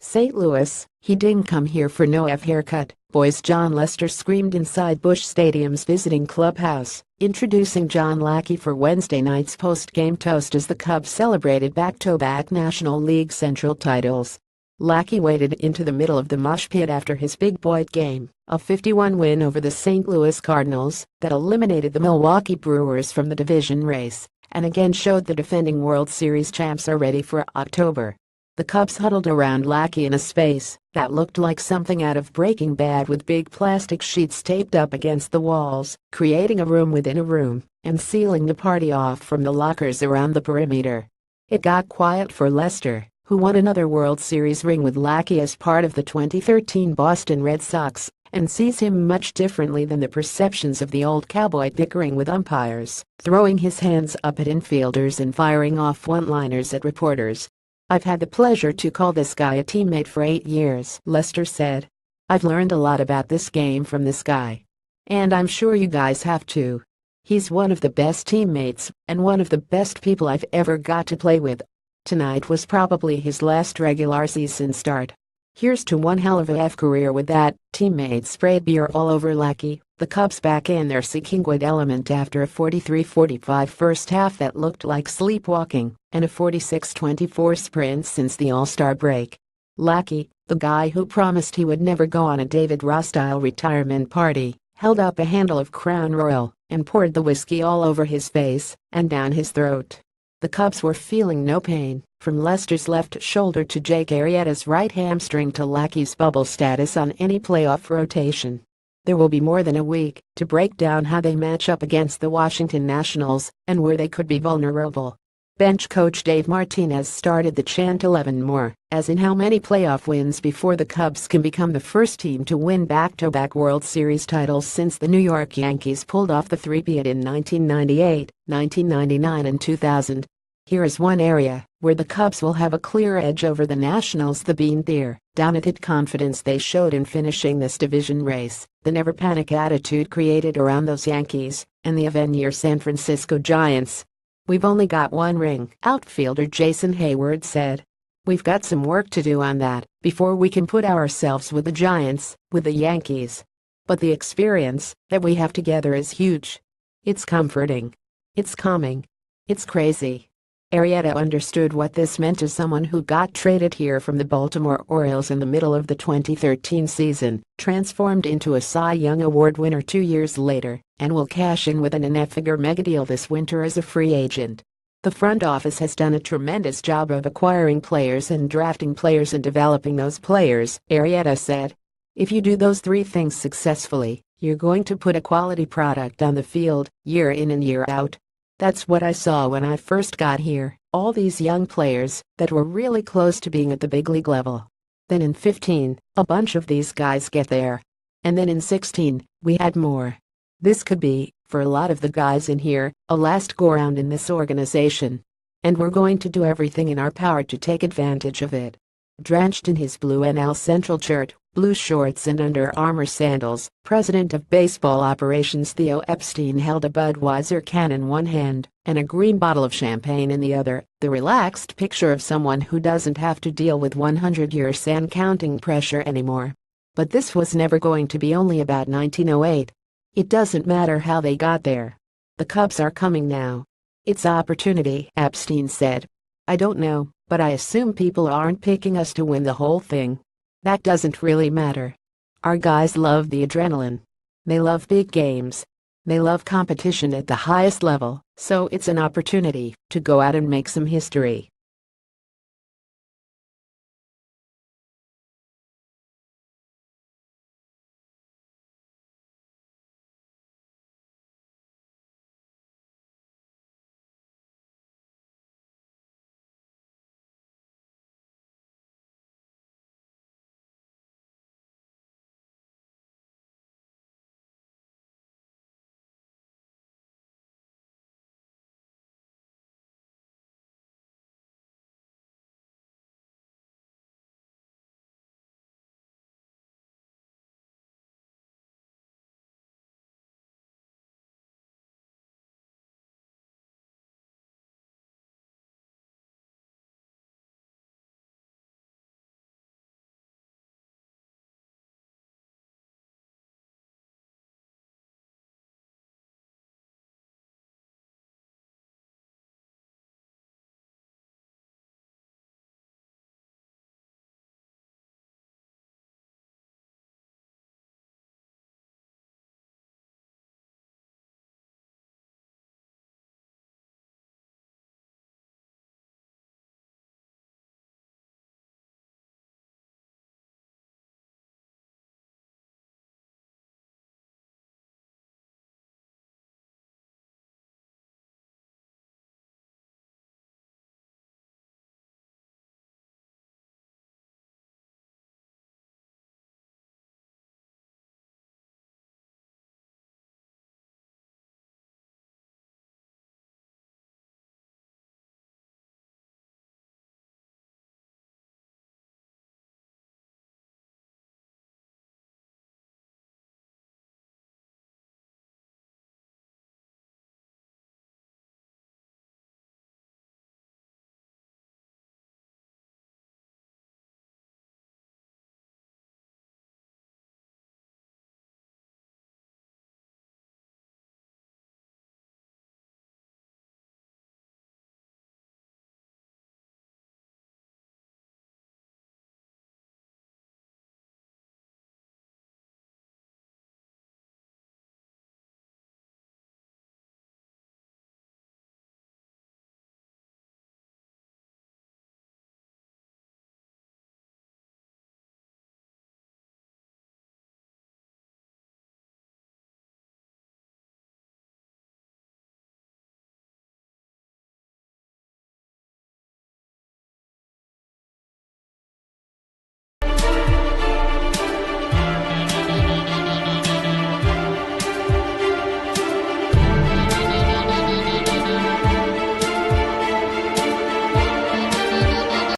St. Louis, he didn't come here for no haircut, boys. Jon Lester screamed inside Busch Stadium's visiting clubhouse, introducing John Lackey for Wednesday night's post-game toast as the Cubs celebrated back-to-back National League Central titles. Lackey waded into the middle of the mosh pit after his big boy game, a 51 win over the St. Louis Cardinals that eliminated the Milwaukee Brewers from the division race, and again showed the defending World Series champs are ready for October. The Cubs huddled around Lackey in a space that looked like something out of Breaking Bad, with big plastic sheets taped up against the walls, creating a room within a room and sealing the party off from the lockers around the perimeter. It got quiet for Lester, who won another World Series ring with Lackey as part of the 2013 Boston Red Sox, and sees him much differently than the perceptions of the old cowboy, bickering with umpires, throwing his hands up at infielders and firing off one-liners at reporters. "I've had the pleasure to call this guy a teammate for 8 years," Lester said. "I've learned a lot about this game from this guy. And I'm sure you guys have too. He's one of the best teammates and one of the best people I've ever got to play with." Tonight was probably his last regular season start. "Here's to one hell of a F career with that." Teammates sprayed beer all over Lackey, the Cubs back in their sequential element after a 43-45 first half that looked like sleepwalking, and a 46-24 sprint since the All-Star break. Lackey, the guy who promised he would never go on a David Ross-style retirement party, held up a handle of Crown Royal and poured the whiskey all over his face and down his throat. The Cubs were feeling no pain, from Lester's left shoulder to Jake Arrieta's right hamstring to Lackey's bubble status on any playoff rotation. There will be more than a week to break down how they match up against the Washington Nationals and where they could be vulnerable. Bench coach Dave Martinez started the chant 11 more, as in how many playoff wins before the Cubs can become the first team to win back-to-back World Series titles since the New York Yankees pulled off the three-peat in 1998, 1999 and 2000. Here is one area where the Cubs will have a clear edge over the Nationals: the being there, down-at-it confidence they showed in finishing this division race, the never-panic attitude created around those Yankees, and the even-year San Francisco Giants. "We've only got one ring," outfielder Jason Hayward said. "We've got some work to do on that before we can put ourselves with the Giants, with the Yankees. But the experience that we have together is huge. It's comforting. It's calming. It's crazy." Arrieta understood what this meant as someone who got traded here from the Baltimore Orioles in the middle of the 2013 season, transformed into a Cy Young Award winner 2 years later, and will cash in with an nine-figure megadeal this winter as a free agent. "The front office has done a tremendous job of acquiring players and drafting players and developing those players," Arrieta said. "If you do those three things successfully, you're going to put a quality product on the field, year in and year out. That's what I saw when I first got here, all these young players that were really close to being at the big league level. Then in 15, a bunch of these guys get there. And then in 16, we had more. This could be, for a lot of the guys in here, a last go-round in this organization. And we're going to do everything in our power to take advantage of it." Drenched in his blue NL Central shirt, blue shorts and Under Armour sandals, President of Baseball Operations Theo Epstein held a Budweiser can in one hand and a green bottle of champagne in the other, the relaxed picture of someone who doesn't have to deal with 100-year sand counting pressure anymore. But this was never going to be only about 1908. It doesn't matter how they got there. The Cubs are coming now. "It's opportunity," Epstein said. "I don't know, but I assume people aren't picking us to win the whole thing. That doesn't really matter. Our guys love the adrenaline. They love big games. They love competition at the highest level, so it's an opportunity to go out and make some history."